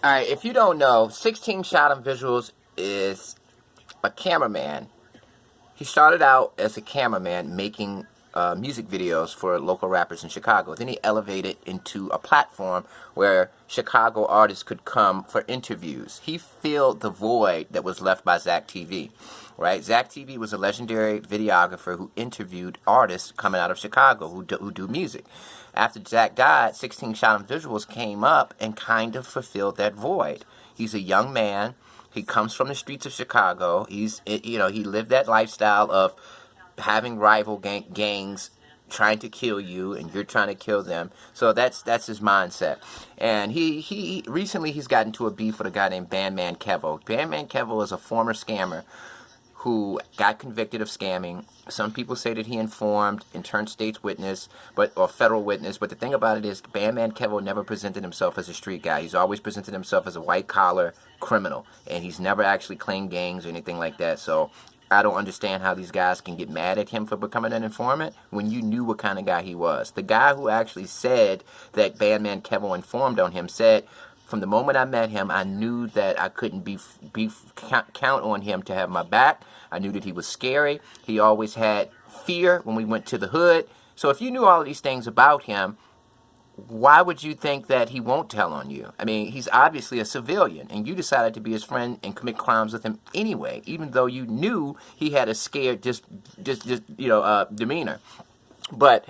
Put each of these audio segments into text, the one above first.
Alright, if you don't know, 16ShotEmVisualz is a cameraman. He started out as a cameraman making music videos for local rappers in Chicago. Then he elevated into a platform where Chicago artists could come for interviews. He filled the void that was left by Zach TV. Right? Zach TV was a legendary videographer who interviewed artists coming out of Chicago who do music. After Zach died, 16ShotEmVisualz came up and kind of fulfilled that void. He's a young man. He comes from the streets of Chicago. He lived that lifestyle of having rival gangs trying to kill you, and you're trying to kill them. So that's his mindset. And he recently he's gotten into a beef with a guy named Bandman Kevo. Bandman Kevo is a former scammer who got convicted of scamming. Some people say that he informed and turned state's witness, or federal witness. But the thing about it is, Bandman Kevo never presented himself as a street guy. He's always presented himself as a white-collar criminal, and he's never actually claimed gangs or anything like that. So I don't understand how these guys can get mad at him for becoming an informant when you knew what kind of guy he was. The guy who actually said that Bandman Kevo informed on him said, from the moment I met him, I knew that I couldn't count on him to have my back. I knew that he was scary. He always had fear when we went to the hood. So if you knew all of these things about him, why would you think that he won't tell on you? I mean, he's obviously a civilian, and you decided to be his friend and commit crimes with him anyway, even though you knew he had a scared demeanor. But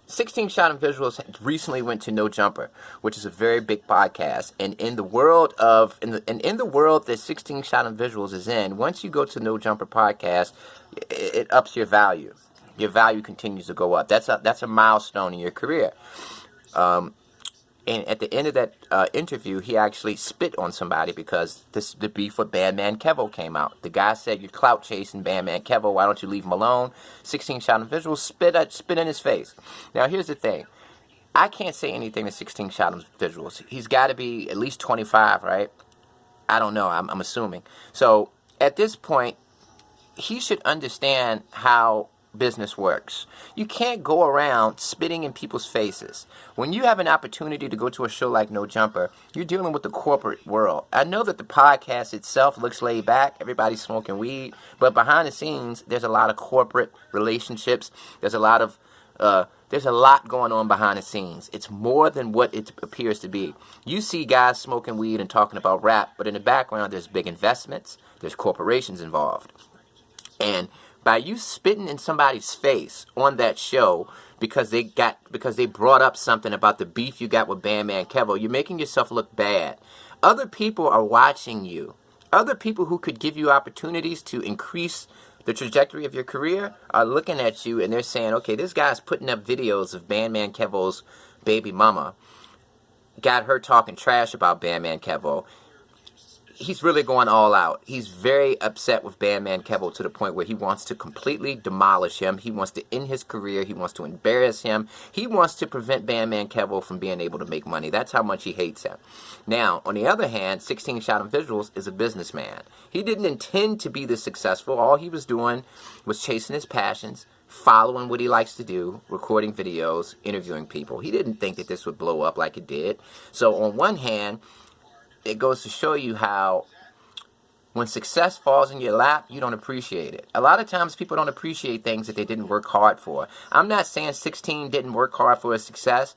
16ShotEmVisualz recently went to No Jumper, which is a very big podcast, and in the world that 16ShotEmVisualz is in, once you go to No Jumper podcast, it ups your value. Your value continues to go up. That's a milestone in your career. And at the end of that interview, he actually spit on somebody because the beef with Bandman Kevo came out. The guy said, "You're clout chasing Bandman Kevo. Why don't you leave him alone?" 16ShotEmVisualz spit in his face. Now, here's the thing. I can't say anything to 16ShotEmVisualz. He's got to be at least 25, right? I don't know. I'm assuming. So, at this point, he should understand how business works. You can't go around spitting in people's faces. When you have an opportunity to go to a show like No Jumper, you're dealing with the corporate world. I know that the podcast itself looks laid back. Everybody's smoking weed. But behind the scenes, there's a lot of corporate relationships. There's a lot going on behind the scenes. It's more than what it appears to be. You see guys smoking weed and talking about rap, but in the background, there's big investments. There's corporations involved. And by you spitting in somebody's face on that show because they brought up something about the beef you got with Bandman Kevo, you're making yourself look bad. Other people are watching you. Other people who could give you opportunities to increase the trajectory of your career are looking at you and they're saying, okay, this guy's putting up videos of Bandman Kevo's baby mama, got her talking trash about Bandman Kevo. He's really going all out. He's very upset with Bandman Kevo to the point where he wants to completely demolish him. He wants to end his career. He wants to embarrass him. He wants to prevent Bandman Kevo from being able to make money. That's how much he hates him. Now, on the other hand, 16ShotEmVisualz is a businessman. He didn't intend to be this successful. All he was doing was chasing his passions, following what he likes to do, recording videos, interviewing people. He didn't think that this would blow up like it did. So on one hand, it goes to show you how when success falls in your lap, you don't appreciate it. A lot of times people don't appreciate things that they didn't work hard for. I'm not saying 16 didn't work hard for his success.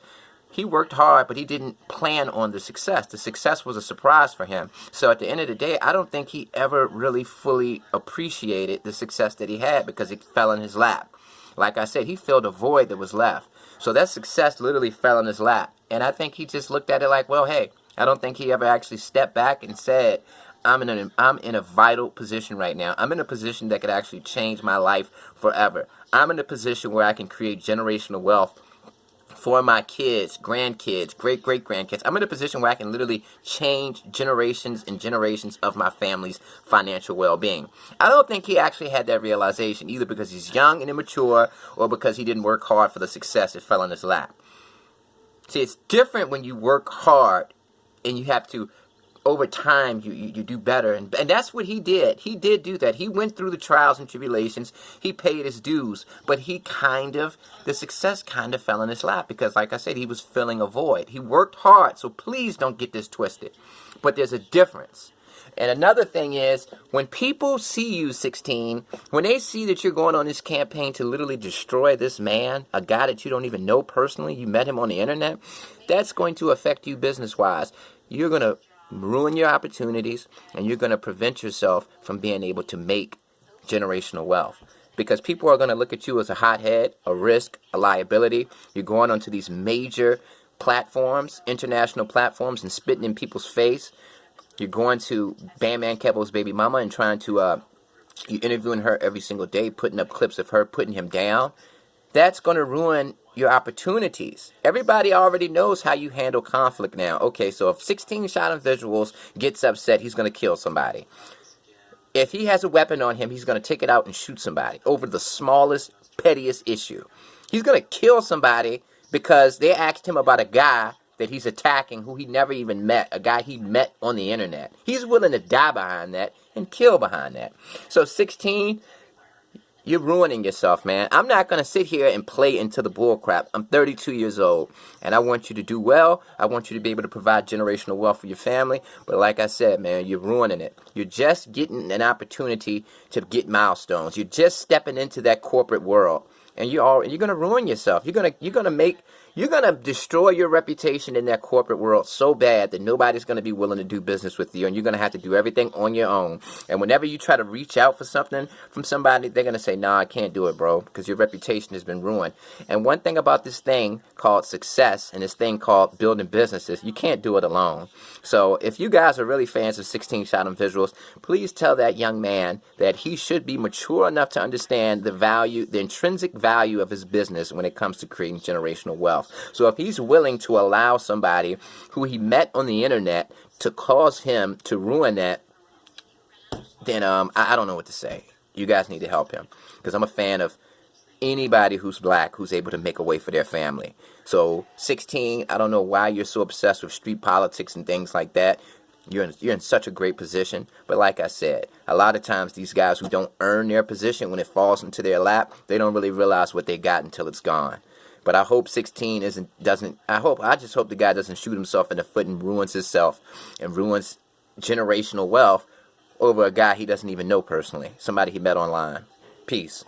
He worked hard, but he didn't plan on the success. The success was a surprise for him. So at the end of the day, I don't think he ever really fully appreciated the success that he had because it fell in his lap. Like I said, he filled a void that was left. So that success literally fell in his lap. And I think he just looked at it like, well, hey, I don't think he ever actually stepped back and said, I'm in a vital position right now. I'm in a position that could actually change my life forever. I'm in a position where I can create generational wealth for my kids, grandkids, great-great-grandkids. I'm in a position where I can literally change generations and generations of my family's financial well-being. I don't think he actually had that realization, either because he's young and immature or because he didn't work hard for the success that fell in his lap. See, it's different when you work hard and you have to over time, you do better. And that's what he did. He did do that. He went through the trials and tribulations. He paid his dues. But the success kind of fell in his lap because, like I said, he was filling a void. He worked hard, so please don't get this twisted. But there's a difference. And another thing is, when people see you, 16, when they see that you're going on this campaign to literally destroy this man, a guy that you don't even know personally, you met him on the internet, that's going to affect you business-wise. You're going to ruin your opportunities, and you're going to prevent yourself from being able to make generational wealth. Because people are going to look at you as a hothead, a risk, a liability. You're going onto these major platforms, international platforms, and spitting in people's face. You're going to Bandman Kevo's baby mama and trying to, you're interviewing her every single day, putting up clips of her putting him down. That's going to ruin your opportunities. Everybody already knows how you handle conflict now. Okay, so if 16ShotEmVisualz gets upset, he's going to kill somebody. If he has a weapon on him, he's going to take it out and shoot somebody over the smallest, pettiest issue. He's going to kill somebody because they asked him about a guy that he's attacking who he never even met, a guy he met on the internet. He's willing to die behind that and kill behind that. So 16, you're ruining yourself, man. I'm not going to sit here and play into the bull crap. I'm 32 years old, and I want you to do well. I want you to be able to provide generational wealth for your family. But like I said, man, you're ruining it. You're just getting an opportunity to get milestones. You're just stepping into that corporate world, and you're going to ruin yourself. You're going to destroy your reputation in that corporate world so bad that nobody's going to be willing to do business with you, and you're going to have to do everything on your own. And whenever you try to reach out for something from somebody, they're going to say, nah, I can't do it, bro, because your reputation has been ruined. And one thing about this thing called success and this thing called building businesses, you can't do it alone. So if you guys are really fans of 16ShotEmVisualz, please tell that young man that he should be mature enough to understand the value, the intrinsic value of his business when it comes to creating generational wealth. So if he's willing to allow somebody who he met on the internet to cause him to ruin that, then I don't know what to say. You guys need to help him, because I'm a fan of anybody who's black who's able to make a way for their family. So 16, I don't know why you're so obsessed with street politics and things like that. You're in such a great position. But like I said, a lot of times these guys who don't earn their position, when it falls into their lap, they don't really realize what they got until it's gone. But I hope 16 I just hope the guy doesn't shoot himself in the foot and ruins himself and ruins generational wealth over a guy he doesn't even know personally, somebody he met online. Peace.